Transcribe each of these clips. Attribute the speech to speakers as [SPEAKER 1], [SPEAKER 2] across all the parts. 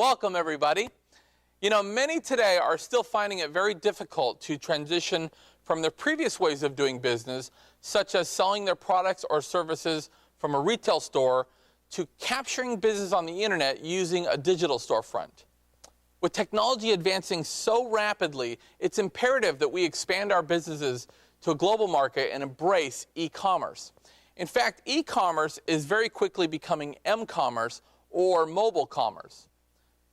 [SPEAKER 1] Welcome, everybody. You know, many today are still finding it very difficult to transition from their previous ways of doing business, such as selling their products or services from a retail store, to capturing business on the internet using a digital storefront. With technology advancing so rapidly, it's imperative that we expand our businesses to a global market and embrace e-commerce. In fact, e-commerce is very quickly becoming m-commerce, or mobile commerce.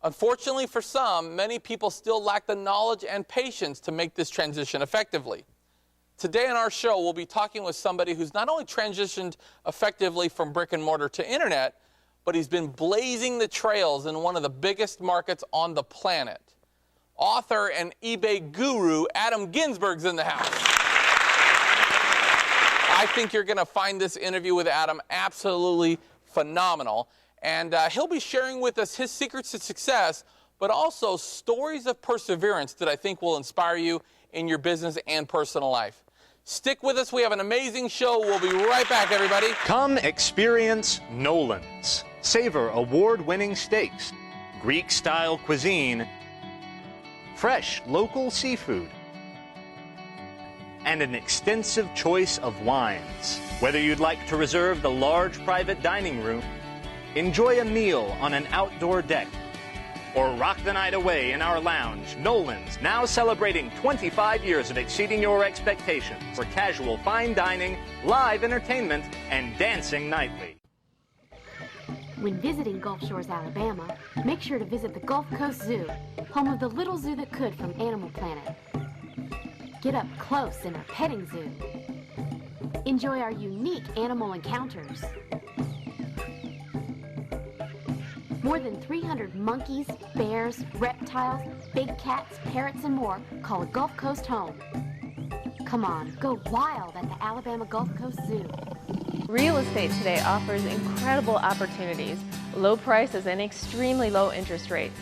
[SPEAKER 1] Unfortunately for some, many people still lack the knowledge and patience to make this transition effectively. Today on our show, we'll be talking with somebody who's not only transitioned effectively from brick and mortar to internet, but he's been blazing the trails in one of the biggest markets on the planet. Author and eBay guru Adam Ginsberg's in the house. I think you're going to find this interview with Adam absolutely phenomenal. And he'll be sharing with us his secrets to success, but also stories of perseverance that I think will inspire you in your business and personal life. Stick with us. We have an amazing show. We'll be right back, everybody.
[SPEAKER 2] Come experience Nolan's. Savor award-winning steaks, Greek-style cuisine, fresh local seafood, and an extensive choice of wines. Whether you'd like to reserve the large private dining room, enjoy a meal on an outdoor deck, or rock the night away in our lounge, Nolan's, now celebrating 25 years of exceeding your expectations for casual fine dining, live entertainment, and dancing nightly.
[SPEAKER 3] When visiting Gulf Shores, Alabama, make sure to visit the Gulf Coast Zoo, home of the little zoo that could from Animal Planet. Get up close in our petting zoo. Enjoy our unique animal encounters. More than 300 monkeys, bears, reptiles, big cats, parrots, and more call Gulf Coast home. Come on, go wild at the Alabama Gulf Coast Zoo.
[SPEAKER 4] Real estate today offers incredible opportunities, low prices, and extremely low interest rates.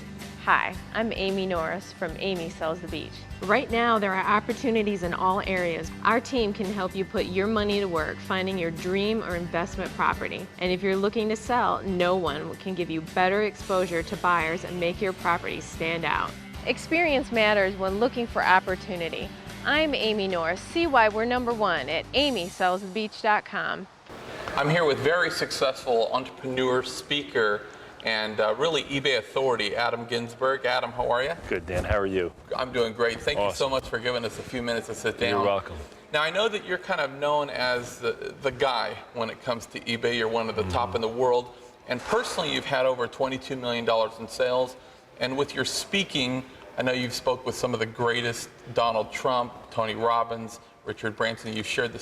[SPEAKER 4] Hi, I'm Amy Norris from Amy Sells the Beach. Right now, there are opportunities in all areas. Our team can help you put your money to work finding your dream or investment property. And if you're looking to sell, no one can give you better exposure to buyers and make your property stand out. Experience matters when looking for opportunity. I'm Amy Norris. See why we're #1 at amysellsthebeach.com.
[SPEAKER 1] I'm here with very successful entrepreneur, speaker, and really eBay authority, Adam Ginsberg. Adam, how are you?
[SPEAKER 5] Good, Dan. How are you?
[SPEAKER 1] I'm doing great. Thank you so
[SPEAKER 5] Awesome.
[SPEAKER 1] much for giving us a few minutes to sit down.
[SPEAKER 5] You're welcome.
[SPEAKER 1] Now, I know that you're kind of known as the guy when it comes to eBay. You're one of the top in the world. And personally, you've had over $22 million in sales. And with your speaking, I know you've spoke with some of the greatest, Donald Trump, Tony Robbins, Richard Branson. You've shared the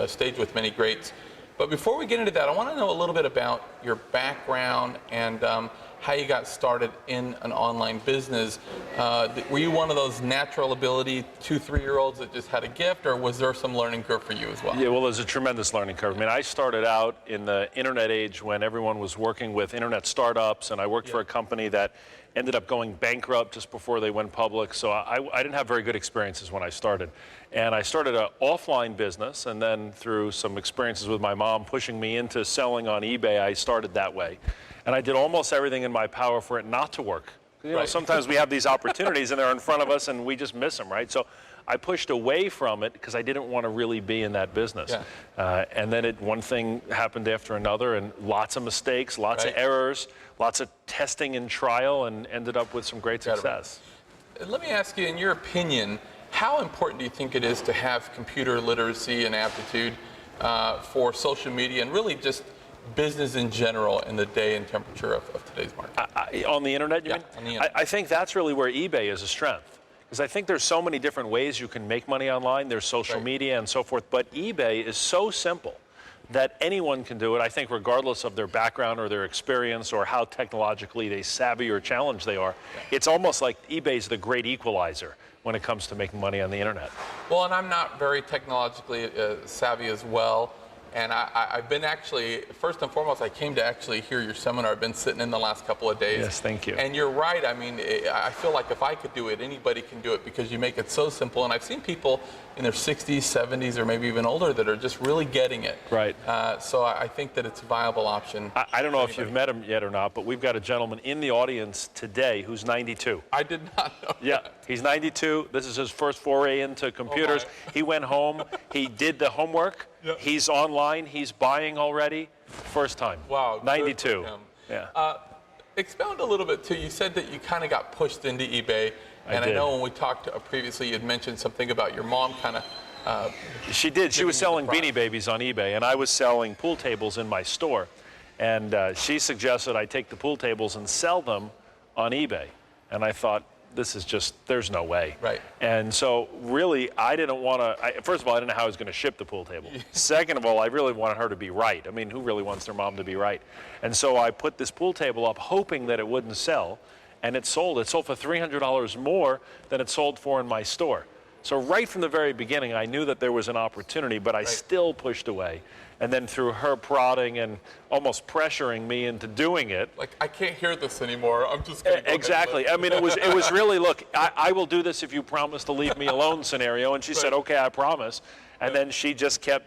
[SPEAKER 1] stage with many greats. But before we get into that, I want to know a little bit about your background and how you got started in an online business. Were you one of those natural ability 2-3-year-olds that just had a gift, or was there some learning curve for you as well?
[SPEAKER 5] Yeah, well, there's a tremendous learning curve. I mean, I started out in the internet age when everyone was working with internet startups, and I worked for a company that ended up going bankrupt just before they went public. So I didn't have very good experiences when I started. And I started an offline business, and then through some experiences with my mom pushing me into selling on eBay, I started that way. And I did almost everything in my power for it not to work. You know, sometimes we have these opportunities and they're in front of us and we just miss them, right? So I pushed away from it because I didn't want to really be in that business. And then one thing happened after another, and lots of mistakes, lots of errors, lots of testing and trial, and ended up with some great success.
[SPEAKER 1] Let me ask you, in your opinion, how important do you think it is to have computer literacy and aptitude for social media and really just business in general in the day and temperature of today's market?
[SPEAKER 5] On the internet, you mean?
[SPEAKER 1] On the internet.
[SPEAKER 5] I think that's really where eBay is a strength. Because I think there's so many different ways you can make money online. There's social media and so forth. But eBay is so simple that anyone can do it, I think, regardless of their background or their experience or how technologically they savvy or challenged they are. It's almost like eBay's the great equalizer when it comes to making money on the internet.
[SPEAKER 1] Well, and I'm not very technologically savvy as well. And I've been actually, first and foremost, I came to actually hear your seminar. I've been sitting in the last couple of days.
[SPEAKER 5] Yes, thank you.
[SPEAKER 1] And you're right. I mean, I feel like if I could do it, anybody can do it because you make it so simple. And I've seen people in their 60s, 70s, or maybe even older that are just really getting it.
[SPEAKER 5] Right.
[SPEAKER 1] So I think that it's a viable option.
[SPEAKER 5] I don't know if you've met him yet or not, but we've got a gentleman in the audience today who's 92.
[SPEAKER 1] I did not know
[SPEAKER 5] Yeah,
[SPEAKER 1] that.
[SPEAKER 5] he's 92. This is his first foray into computers. He went home. He did the homework.
[SPEAKER 1] Yep.
[SPEAKER 5] He's online. He's buying already. First time.
[SPEAKER 1] Wow.
[SPEAKER 5] 92.
[SPEAKER 1] Good for him.
[SPEAKER 5] Yeah.
[SPEAKER 1] Expound a little bit too. You said that you kind of got pushed into eBay, and I know when we talked previously, you had mentioned something about your mom kind of.
[SPEAKER 5] She did. She was selling Beanie Babies on eBay, and I was selling pool tables in my store. And she suggested I take the pool tables and sell them on eBay. And I thought, this is just, there's no way.
[SPEAKER 1] Right.
[SPEAKER 5] And so really, I didn't want to, first of all, I didn't know how I was going to ship the pool table. Second of all, I really wanted her to be right. I mean, who really wants their mom to be right? And so I put this pool table up hoping that it wouldn't sell, and it sold. It sold for $300 more than it sold for in my store. So right from the very beginning, I knew that there was an opportunity, but I still pushed away. And then through her prodding and almost pressuring me into doing it.
[SPEAKER 1] Like, I can't hear this anymore. I'm just going to go
[SPEAKER 5] Exactly. I mean, it was really, look, I will do this if you promise to leave me alone scenario. And she said, okay, I promise. And then she just kept,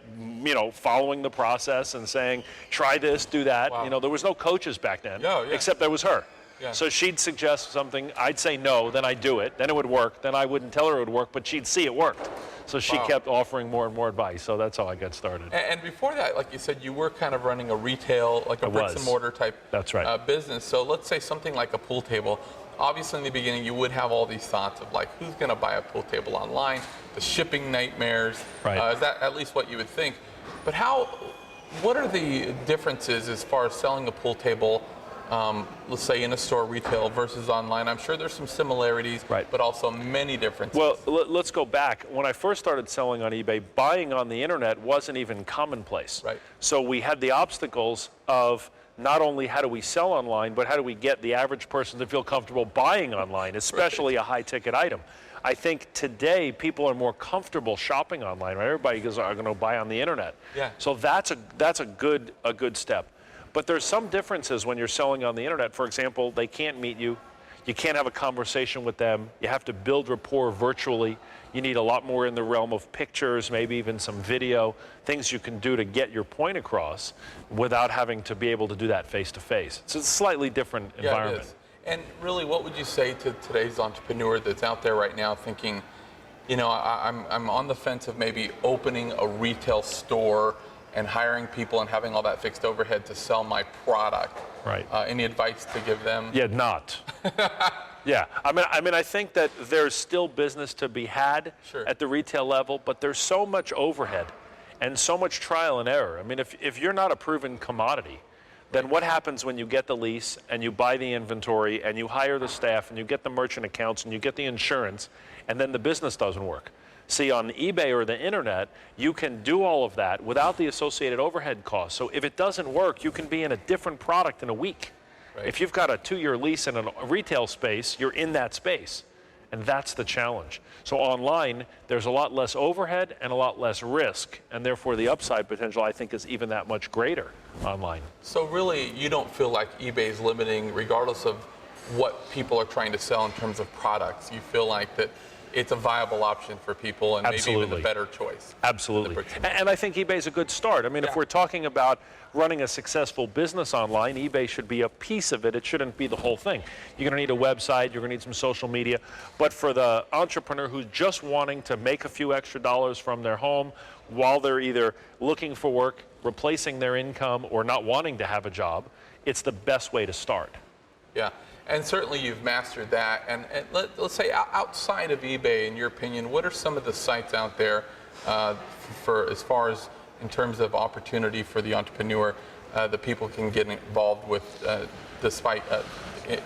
[SPEAKER 5] following the process and saying, try this, do that.
[SPEAKER 1] Wow.
[SPEAKER 5] There was no coaches back then, except there was her.
[SPEAKER 1] Yeah.
[SPEAKER 5] So she'd suggest something, I'd say no, then I'd do it, then it would work, then I wouldn't tell her it would work, but she'd see it worked. So she kept offering more and more advice, so that's how I got started.
[SPEAKER 1] And before that, like you said, you were kind of running a retail, like a bricks and mortar type business. So let's say something like a pool table. Obviously in the beginning, you would have all these thoughts of like, who's going to buy a pool table online? The shipping nightmares. Is that at least what you would think? But what are the differences as far as selling a pool table, let's say in a store retail versus online? I'm sure there's some similarities, but also many differences.
[SPEAKER 5] Well, let's go back. When I first started selling on eBay, buying on the internet wasn't even commonplace.
[SPEAKER 1] Right.
[SPEAKER 5] So we had the obstacles of not only how do we sell online, but how do we get the average person to feel comfortable buying online, especially a high-ticket item. I think today people are more comfortable shopping online. Right? Everybody goes, are going to buy on the internet.
[SPEAKER 1] Yeah.
[SPEAKER 5] So that's a good step. But there's some differences when you're selling on the internet. For example, they can't meet you. You can't have a conversation with them. You have to build rapport virtually. You need a lot more in the realm of pictures, maybe even some video, things you can do to get your point across without having to be able to do that face-to-face. So it's a slightly different environment.
[SPEAKER 1] It is. And really, what would you say to today's entrepreneur that's out there right now thinking, I'm on the fence of maybe opening a retail store and hiring people and having all that fixed overhead to sell my product.
[SPEAKER 5] Right.
[SPEAKER 1] Any advice to give them?
[SPEAKER 5] Yeah, not. Yeah, I mean, I think that there's still business to be had at the retail level, but there's so much overhead and so much trial and error. I mean, if you're not a proven commodity, then what happens when you get the lease and you buy the inventory and you hire the staff and you get the merchant accounts and you get the insurance and then the business doesn't work? See, on eBay or the internet, you can do all of that without the associated overhead costs. So if it doesn't work, you can be in a different product in a week. Right. If you've got a 2-year lease in a retail space, you're in that space. And that's the challenge. So online, there's a lot less overhead and a lot less risk. And therefore, the upside potential, I think, is even that much greater online.
[SPEAKER 1] So really, you don't feel like eBay is limiting, regardless of what people are trying to sell in terms of products. You feel like that it's a viable option for people and maybe even a better choice.
[SPEAKER 5] Absolutely. And I think eBay is a good start. I mean, if we're talking about running a successful business online, eBay should be a piece of it. It shouldn't be the whole thing. You're going to need a website. You're going to need some social media. But for the entrepreneur who's just wanting to make a few extra dollars from their home while they're either looking for work, replacing their income, or not wanting to have a job, it's the best way to start.
[SPEAKER 1] Yeah. And certainly you've mastered that. And let's say outside of eBay, in your opinion, what are some of the sites out there for as far as in terms of opportunity for the entrepreneur that people can get involved with despite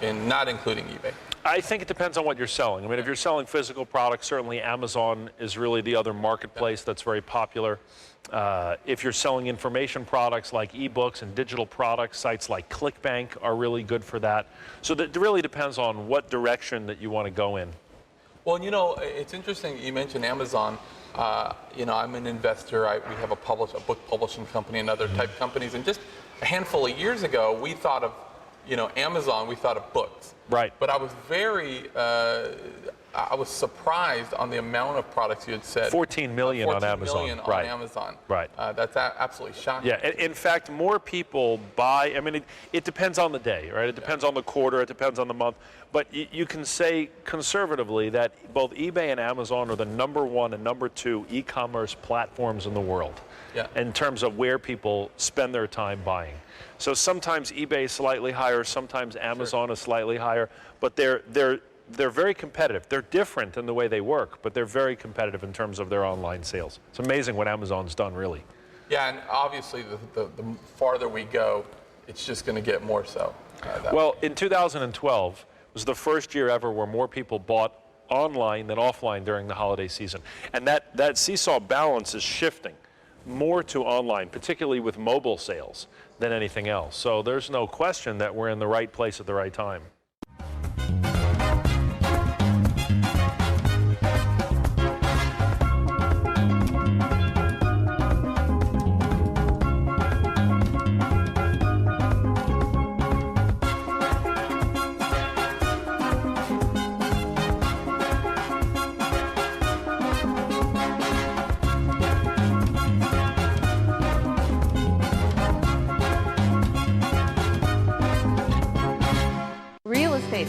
[SPEAKER 1] in not including eBay?
[SPEAKER 5] I think it depends on what you're selling. I mean, if you're selling physical products, certainly Amazon is really the other marketplace that's very popular. If you're selling information products like ebooks and digital products, sites like ClickBank are really good for that. So that it really depends on what direction that you want to go in.
[SPEAKER 1] Well, it's interesting you mentioned Amazon. I'm an investor. We have a book publishing company and other type companies. And just a handful of years ago, we thought of, Amazon, we thought of books.
[SPEAKER 5] Right.
[SPEAKER 1] But I was I was surprised on the amount of products you had said.
[SPEAKER 5] 14 million on Amazon.
[SPEAKER 1] 14 million on Amazon.
[SPEAKER 5] Right.
[SPEAKER 1] That's absolutely shocking.
[SPEAKER 5] Yeah, in fact, more people buy, it depends on the day, right? It depends on the quarter, it depends on the month. But you can say conservatively that both eBay and Amazon are the #1 and #2 e-commerce platforms in the world in terms of where people spend their time buying. So sometimes eBay is slightly higher, sometimes Amazon is slightly higher, but they're very competitive. They're different in the way they work, but they're very competitive in terms of their online sales. It's amazing what Amazon's done, really.
[SPEAKER 1] Yeah, and obviously the farther we go, it's just going to get more so.
[SPEAKER 5] Well, in 2012 was the first year ever where more people bought online than offline during the holiday season. And that seesaw balance is shifting more to online, particularly with mobile sales, than anything else. So there's no question that we're in the right place at the right time.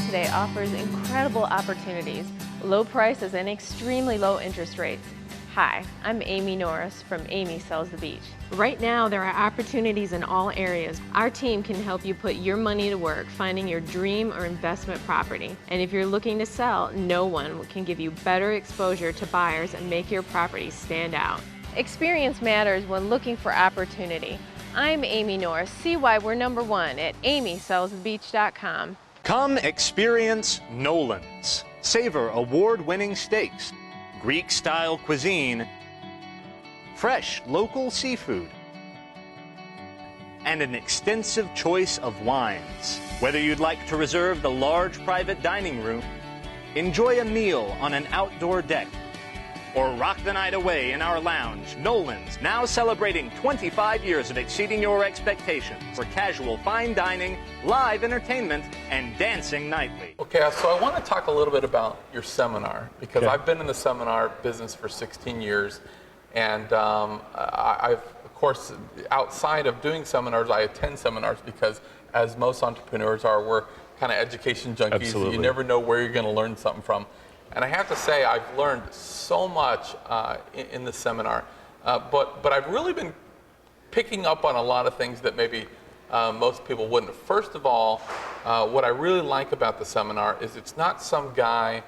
[SPEAKER 4] Today offers incredible opportunities, low prices, and extremely low interest rates. Hi, I'm Amy Norris from Amy Sells the Beach. Right now, there are opportunities in all areas. Our team can help you put your money to work finding your dream or investment property. And if you're looking to sell, no one can give you better exposure to buyers and make your property stand out. Experience matters when looking for opportunity. I'm Amy Norris. See why we're #1 at amysellsthebeach.com.
[SPEAKER 2] Come experience Nolan's. Savor award-winning steaks, Greek-style cuisine, fresh local seafood, and an extensive choice of wines. Whether you'd like to reserve the large private dining room, enjoy a meal on an outdoor deck, or rock the night away in our lounge, Nolan's, now celebrating 25 years of exceeding your expectations for casual fine dining, live entertainment, and dancing nightly.
[SPEAKER 1] Okay, so I want to talk a little bit about your seminar, because I've been in the seminar business for 16 years, and I've, of course, outside of doing seminars, I attend seminars because, as most entrepreneurs are, we're kind of education junkies.
[SPEAKER 5] Absolutely.
[SPEAKER 1] You never know where you're going to learn something from. And I have to say, I've learned so much in the seminar, but I've really been picking up on a lot of things that maybe most people wouldn't. First of all, what I really like about the seminar is it's not some guy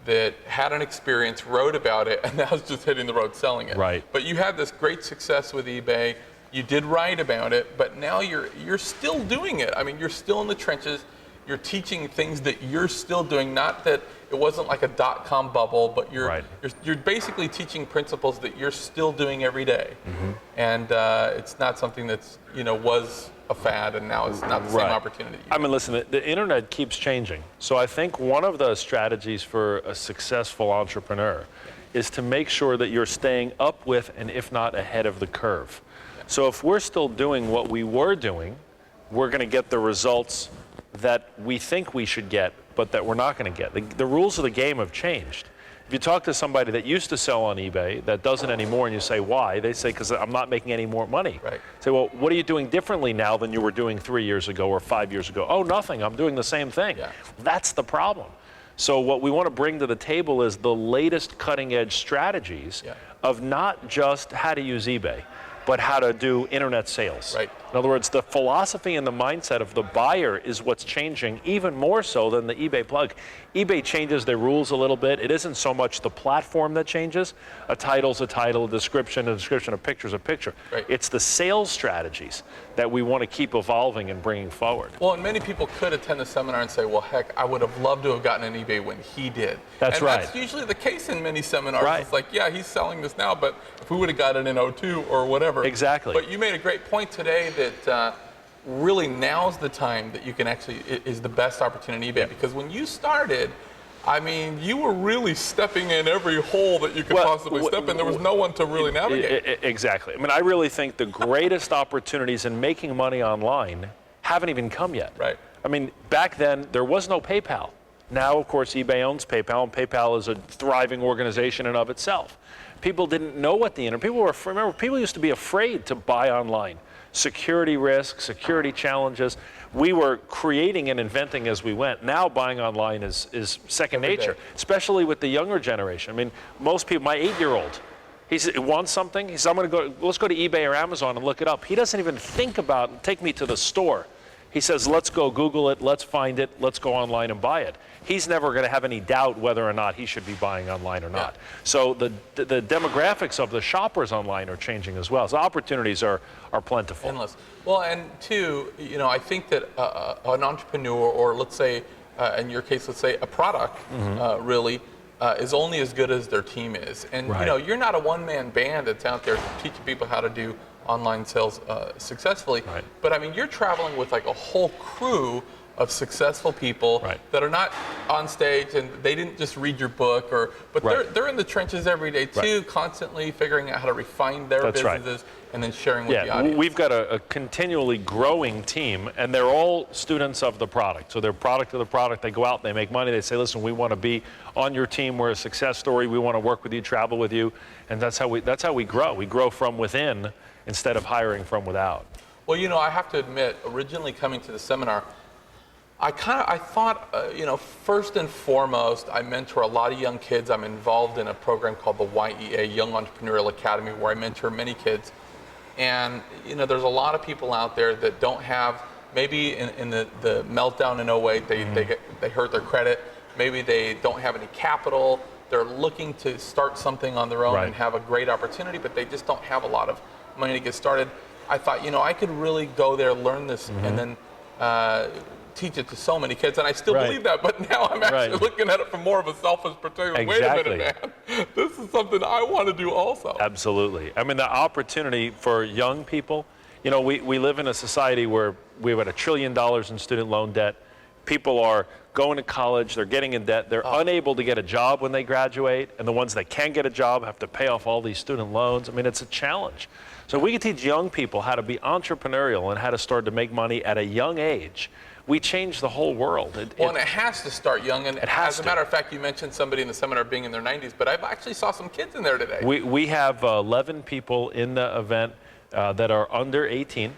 [SPEAKER 1] that had an experience, wrote about it, and now is just hitting the road selling it.
[SPEAKER 5] Right.
[SPEAKER 1] But you had this great success with eBay. You did write about it, but now you're still doing it. I mean, you're still in the trenches. You're teaching things that you're still doing, not that it wasn't like a dot-com bubble, but you're basically teaching principles that you're still doing every day. Mm-hmm. And it's not something that's, was a fad and now it's not the same opportunity.
[SPEAKER 5] I mean, listen, the internet keeps changing. So I think one of the strategies for a successful entrepreneur is to make sure that you're staying up with, and if not ahead of the curve. So if we're still doing what we were doing, we're going to get the results that we think we should get, but that we're not going to get. The rules of the game have changed. If you talk to somebody that used to sell on eBay that doesn't anymore, and you say, why? They say, because I'm not making any more money.
[SPEAKER 1] Right.
[SPEAKER 5] Say, well, what are you doing differently now than you were doing 3 years ago or 5 years ago? Oh, nothing. I'm doing the same thing.
[SPEAKER 1] Yeah.
[SPEAKER 5] That's the problem. So what we want to bring to the table is the latest cutting-edge strategies of not just how to use eBay, but how to do internet sales.
[SPEAKER 1] Right.
[SPEAKER 5] In other words, the philosophy and the mindset of the buyer is what's changing even more so than the eBay plug. eBay changes their rules a little bit. It isn't so much the platform that changes. A title's a title, a description, a picture's a picture.
[SPEAKER 1] Right.
[SPEAKER 5] It's the sales strategies that we want to keep evolving and bringing forward.
[SPEAKER 1] Well, and many people could attend the seminar and say, well, heck, I would have loved to have gotten an eBay when he did.
[SPEAKER 5] That's right.
[SPEAKER 1] That's usually the case in many seminars.
[SPEAKER 5] Right.
[SPEAKER 1] It's like, yeah, he's selling this now, but if we would have got it in 02 or whatever.
[SPEAKER 5] Exactly.
[SPEAKER 1] But you made a great point today that really now's the time that you can actually, is the best opportunity in eBay. Because when you started, I mean, you were really stepping in every hole that you could possibly step in. There was no one to really navigate.
[SPEAKER 5] Exactly. I mean, I really think the greatest opportunities in making money online haven't even come yet.
[SPEAKER 1] Right.
[SPEAKER 5] I mean, back then, there was no PayPal. Now, of course, eBay owns PayPal, and PayPal is a thriving organization in of itself. People didn't know what the internet, people used to be afraid to buy online. Security risks, security challenges. We were creating and inventing as we went. Now buying online is second nature, especially with the younger generation. I mean, most people, my 8-year-old, he wants something, he says, let's go to eBay or Amazon and look it up. He doesn't even think about, take me to the store. He says, let's go Google it, let's find it, let's go online and buy it. He's never going to have any doubt whether or not he should be buying online or not. So the demographics of the shoppers online are changing as well. So opportunities are plentiful.
[SPEAKER 1] Endless. Well, and two, you know, I think that an entrepreneur, or let's say, in your case, let's say a product, really, is only as good as their team is. And you know, you're not a one-man band that's out there teaching people how to do online sales successfully. But I mean, you're traveling with like a whole crew of successful people that are not on stage, and they didn't just read your book, but they're in the trenches every day too, constantly figuring out how to refine their businesses and then sharing with the audience.
[SPEAKER 5] We've got a continually growing team, and they're all students of the product. So they're product of the product. They go out, they make money. They say, listen, we want to be on your team. We're a success story. We want to work with you, travel with you, and that's how we grow. We grow from within instead of hiring from without.
[SPEAKER 1] Well, you know, I have to admit, originally coming to the seminar, I thought, you know, first and foremost, I mentor a lot of young kids. I'm involved in a program called the YEA, Young Entrepreneurial Academy, where I mentor many kids. And, you know, there's a lot of people out there that don't have, maybe in the meltdown in 08, they hurt their credit. Maybe they don't have any capital. They're looking to start something on their own and have a great opportunity, but they just don't have a lot of money to get started. I thought, you know, I could really go there, learn this, and then teach it to so many kids, and I still believe that, but now I'm actually looking at it from more of a selfish perspective. Wait a minute, man. This is something I want to do also.
[SPEAKER 5] Absolutely. I mean, the opportunity for young people, you know, we live in a society where we've got $1 trillion in student loan debt. People are going to college, they're getting in debt, they're unable to get a job when they graduate, and the ones that can get a job have to pay off all these student loans. I mean, it's a challenge. So we can teach young people how to be entrepreneurial and how to start to make money at a young age. We change the whole world.
[SPEAKER 1] And it has to start young. And as a matter of fact, you mentioned somebody in the seminar being in their 90s, but I actually saw some kids in there today.
[SPEAKER 5] We have 11 people in the event that are under 18,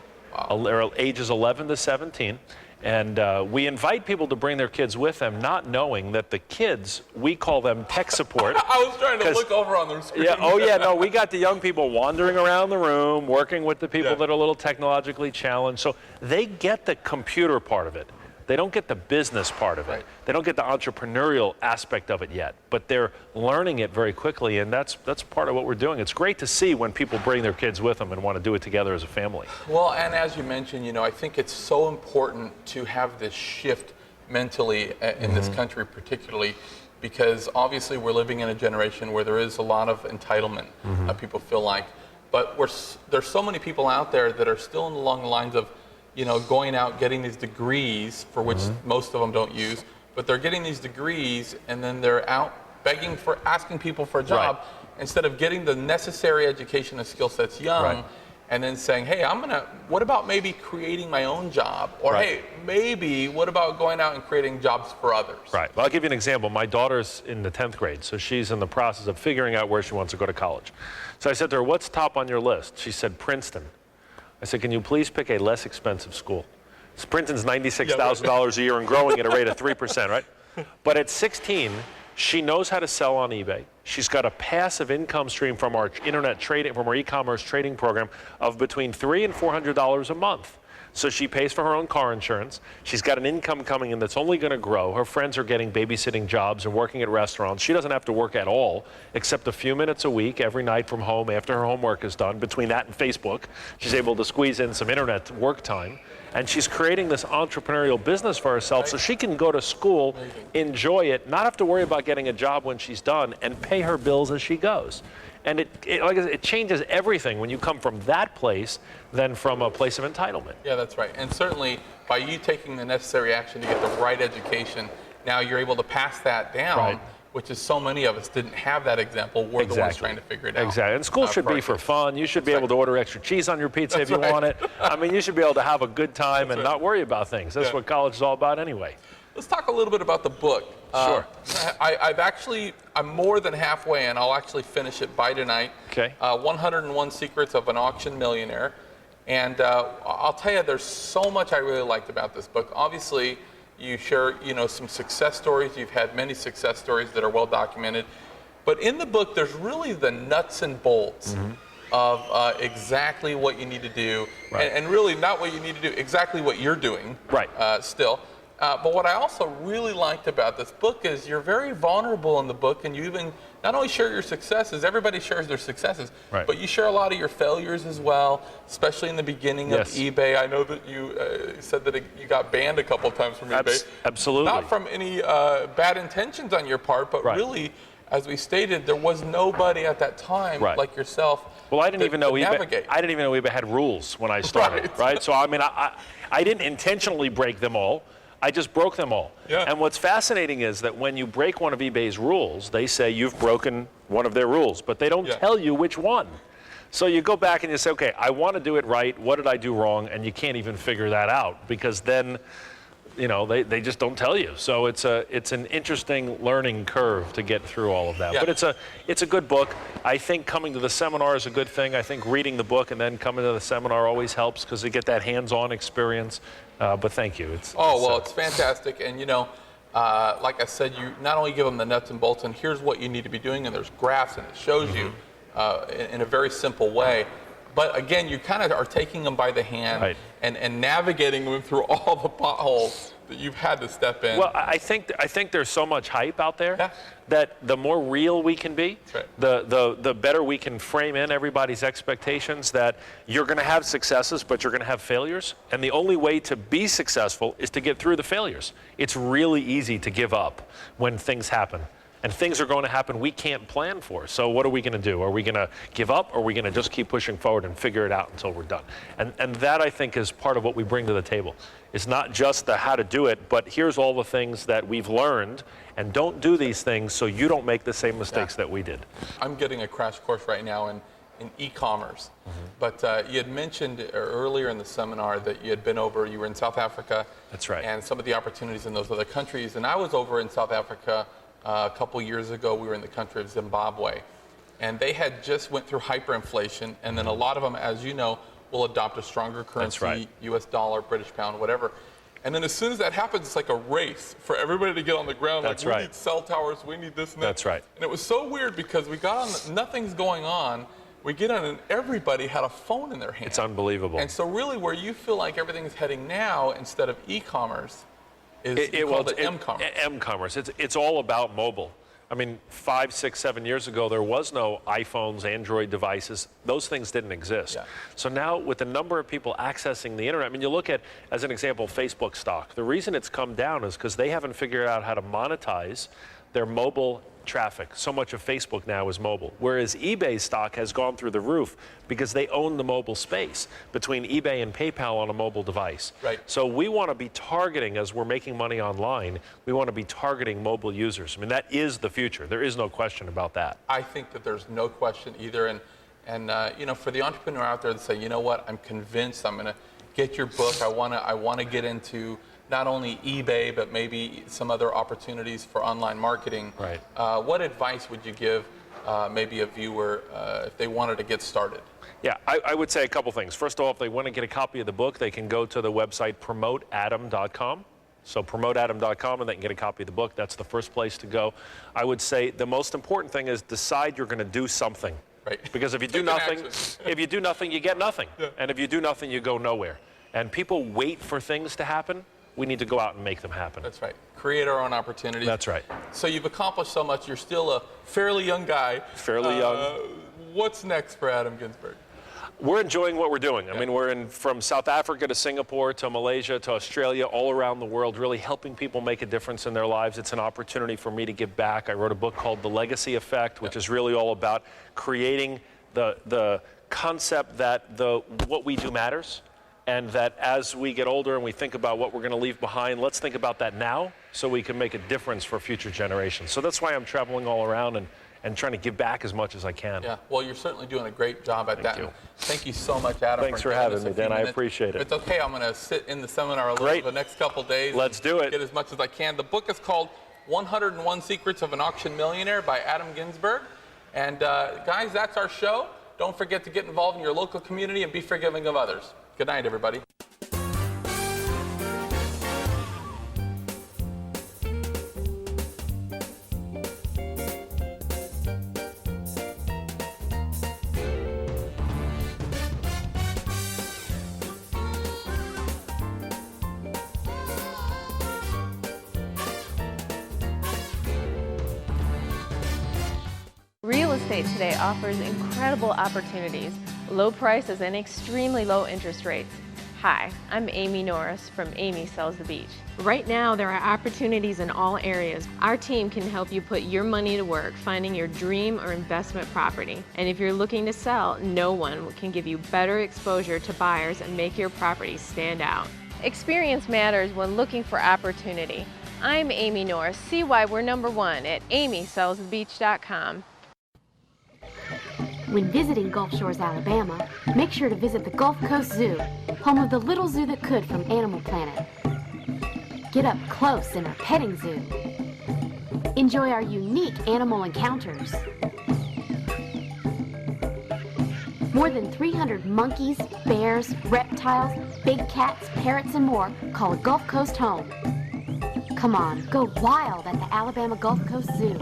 [SPEAKER 5] ages 11 to 17. And we invite people to bring their kids with them, not knowing that the kids, we call them tech support.
[SPEAKER 1] I was trying to look over on their screen.
[SPEAKER 5] No, we got the young people wandering around the room, working with the people that are a little technologically challenged. So they get the computer part of it. They don't get the business part of it. They don't get the entrepreneurial aspect of it yet, but they're learning it very quickly, and that's part of what we're doing. It's great to see when people bring their kids with them and want to do it together as a family.
[SPEAKER 1] Well, and as you mentioned, you know, I think it's so important to have this shift mentally in this country particularly, because obviously we're living in a generation where there is a lot of entitlement, people feel like, but there's so many people out there that are still along the lines of, you know, going out, getting these degrees for which most of them don't use, but they're getting these degrees and then they're out asking people for a job instead of getting the necessary education and skill sets young and then saying, hey, what about maybe creating my own job? Or hey, maybe what about going out and creating jobs for others?
[SPEAKER 5] Well, I'll give you an example. My daughter's in the 10th grade, so she's in the process of figuring out where she wants to go to college. So I said to her, what's top on your list? She said, Princeton. I said, can you please pick a less expensive school? So Princeton's $96,000 a year and growing at a rate of 3%, right? But at 16, she knows how to sell on eBay. She's got a passive income stream from our internet trading, from our e-commerce trading program of between $300 and $400 a month. So she pays for her own car insurance. She's got an income coming in that's only going to grow. Her friends are getting babysitting jobs and working at restaurants. She doesn't have to work at all, except a few minutes a week every night from home after her homework is done. Between that and Facebook, she's able to squeeze in some internet work time. And she's creating this entrepreneurial business for herself so she can go to school, enjoy it, not have to worry about getting a job when she's done, and pay her bills as she goes. And like I said, it changes everything when you come from that place than from a place of entitlement.
[SPEAKER 1] Yeah, that's right. And certainly by you taking the necessary action to get the right education now you're able to pass that down.
[SPEAKER 5] Right.
[SPEAKER 1] Which is so many of us didn't have that example. We're the ones trying to figure it out.
[SPEAKER 5] Exactly. And school should be for fun. You should be able to order extra cheese on your pizza if you want it. I mean, you should be able to have a good time and not worry about things. That's what college is all about anyway.
[SPEAKER 1] Let's talk a little bit about the book.
[SPEAKER 5] Sure.
[SPEAKER 1] I'm more than halfway and I'll actually finish it by tonight.
[SPEAKER 5] Okay.
[SPEAKER 1] 101 Secrets of an Auction Millionaire. And I'll tell you, there's so much I really liked about this book. Obviously, you share, some success stories. You've had many success stories that are well documented. But in the book, there's really the nuts and bolts of exactly what you need to do.
[SPEAKER 5] Right.
[SPEAKER 1] And really not what you need to do, exactly what you're doing still. But what I also really liked about this book is you're very vulnerable in the book, and you even not only share your successes, everybody shares their successes, but you share a lot of your failures as well, especially in the beginning of eBay. I know that you said that you got banned a couple of times from eBay.
[SPEAKER 5] Absolutely.
[SPEAKER 1] Not from any bad intentions on your part, but really, as we stated, there was nobody at that time like yourself.
[SPEAKER 5] Well, I didn't even know
[SPEAKER 1] eBay.
[SPEAKER 5] I didn't even know eBay had rules when I started, right? So I mean, I didn't intentionally break them all. I just broke them all.
[SPEAKER 1] Yeah.
[SPEAKER 5] And what's fascinating is that when you break one of eBay's rules, they say you've broken one of their rules, but they don't tell you which one. So you go back and you say, okay, I want to do it right. What did I do wrong? And you can't even figure that out because then, they just don't tell you. So it's an interesting learning curve to get through all of that. Yeah. But it's a good book. I think coming to the seminar is a good thing. I think reading the book and then coming to the seminar always helps because you get that hands-on experience. But thank you. It's
[SPEAKER 1] fantastic. And, like I said, you not only give them the nuts and bolts, and here's what you need to be doing, and there's graphs, and it shows you in a very simple way. But, again, you kind of are taking them by the hand and navigating them through all the potholes that you've had to step in.
[SPEAKER 5] Well, I think there's so much hype out there that the more real we can be, the better we can frame in everybody's expectations that you're going to have successes, but you're going to have failures. And the only way to be successful is to get through the failures. It's really easy to give up when things happen. And things are going to happen we can't plan for. So what are we going to do? Are we going to give up, or are we going to just keep pushing forward and figure it out until we're done? And that, I think, is part of what we bring to the table. It's not just the how to do it, but here's all the things that we've learned, and don't do these things so you don't make the same mistakes that we did.
[SPEAKER 1] I'm getting a crash course right now in e-commerce. But you had mentioned earlier in the seminar that you were in South Africa.
[SPEAKER 5] That's right.
[SPEAKER 1] And some of the opportunities in those other countries. And I was over in South Africa a couple years ago. We were in the country of Zimbabwe, and they had just went through hyperinflation, and then a lot of them, as you know, will adopt a stronger currency, US dollar, British pound, whatever. And then as soon as that happens, it's like a race for everybody to get on the ground.
[SPEAKER 5] That's
[SPEAKER 1] we need cell towers, we need this and that.
[SPEAKER 5] That's right.
[SPEAKER 1] And it was so weird because we got on, nothing's going on, we get on, and everybody had a phone in their hand.
[SPEAKER 5] It's unbelievable.
[SPEAKER 1] And so really where you feel like everything's heading now, instead of e-commerce, is m-commerce.
[SPEAKER 5] M-commerce. It's all about mobile. I mean, 5, 6, 7 years ago, there was no iPhones, Android devices. Those things didn't exist.
[SPEAKER 1] Yeah.
[SPEAKER 5] So now, with the number of people accessing the internet, I mean, you look at, as an example, Facebook stock. The reason it's come down is because they haven't figured out how to monetize their mobile traffic. So much of Facebook now is mobile, whereas eBay stock has gone through the roof because they own the mobile space between eBay and PayPal on a mobile device.
[SPEAKER 1] Right.
[SPEAKER 5] So we want to be targeting, as we're making money online, we want to be targeting mobile users. I mean, that is the future. There is no question about that.
[SPEAKER 1] I think that there's no question either. And for the entrepreneur out there that say, you know what, I'm convinced I'm going to get your book. I want to get into not only eBay, but maybe some other opportunities for online marketing.
[SPEAKER 5] Right.
[SPEAKER 1] What advice would you give maybe a viewer if they wanted to get started?
[SPEAKER 5] Yeah, I would say a couple things. First of all, if they want to get a copy of the book, they can go to the website promoteadam.com. So promoteadam.com, and they can get a copy of the book. That's the first place to go. I would say the most important thing is decide you're going to do something.
[SPEAKER 1] Right.
[SPEAKER 5] Because if you do nothing, you get nothing. Yeah. And if you do nothing, you go nowhere. And people wait for things to happen. We need to go out and make them happen.
[SPEAKER 1] That's right. Create our own opportunities.
[SPEAKER 5] That's right.
[SPEAKER 1] So you've accomplished so much. You're still a fairly young guy.
[SPEAKER 5] Fairly young.
[SPEAKER 1] What's next for Adam Ginsberg?
[SPEAKER 5] We're enjoying what we're doing. I mean, we're from South Africa to Singapore to Malaysia to Australia, all around the world, really helping people make a difference in their lives. It's an opportunity for me to give back. I wrote a book called The Legacy Effect, which is really all about creating the concept that what we do matters. And that as we get older and we think about what we're going to leave behind, let's think about that now so we can make a difference for future generations. So that's why I'm traveling all around and trying to give back as much as I can.
[SPEAKER 1] Yeah, well, you're certainly doing a great job at that.
[SPEAKER 5] you.
[SPEAKER 1] Thank you so much, Adam.
[SPEAKER 5] Thanks for having me, Dan. I appreciate it.
[SPEAKER 1] If it's okay, I'm going to sit in the seminar a little for the next couple days.
[SPEAKER 5] Let's do it.
[SPEAKER 1] Get as much as I can. The book is called 101 Secrets of an Auction Millionaire by Adam Ginsberg. And guys, that's our show. Don't forget to get involved in your local community and be forgiving of others. Good night, everybody.
[SPEAKER 4] Real estate today offers incredible opportunities, low prices, and extremely low interest rates. Hi, I'm Amy Norris from Amy Sells the Beach. Right now, there are opportunities in all areas. Our team can help you put your money to work finding your dream or investment property. And if you're looking to sell, no one can give you better exposure to buyers and make your property stand out. Experience matters when looking for opportunity. I'm Amy Norris. See why we're #1 at amysellsthebeach.com.
[SPEAKER 3] When visiting Gulf Shores, Alabama, make sure to visit the Gulf Coast Zoo, home of the little zoo that could from Animal Planet. Get up close in our petting zoo. Enjoy our unique animal encounters. More than 300 monkeys, bears, reptiles, big cats, parrots, and more call a Gulf Coast home. Come on, go wild at the Alabama Gulf Coast Zoo.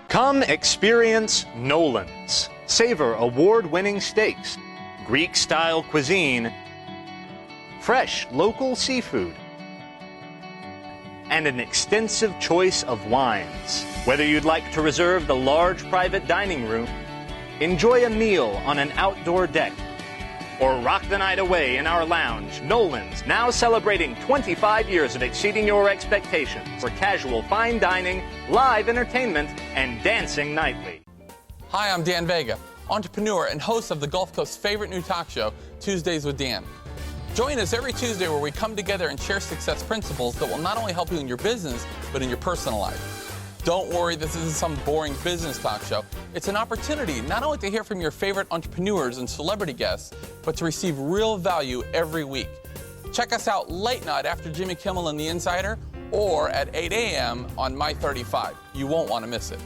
[SPEAKER 2] Come experience Nolan's. Savor award-winning steaks, Greek-style cuisine, fresh local seafood, and an extensive choice of wines. Whether you'd like to reserve the large private dining room, enjoy a meal on an outdoor deck, or rock the night away in our lounge, Nolan's now celebrating 25 years of exceeding your expectations for casual fine dining, live entertainment, and dancing nightly.
[SPEAKER 1] Hi, I'm Dan Vega, entrepreneur and host of the Gulf Coast's favorite new talk show, Tuesdays with Dan. Join us every Tuesday where we come together and share success principles that will not only help you in your business, but in your personal life. Don't worry, this isn't some boring business talk show. It's an opportunity not only to hear from your favorite entrepreneurs and celebrity guests, but to receive real value every week. Check us out late night after Jimmy Kimmel and The Insider, or at 8 a.m. on My 35. You won't want to miss it.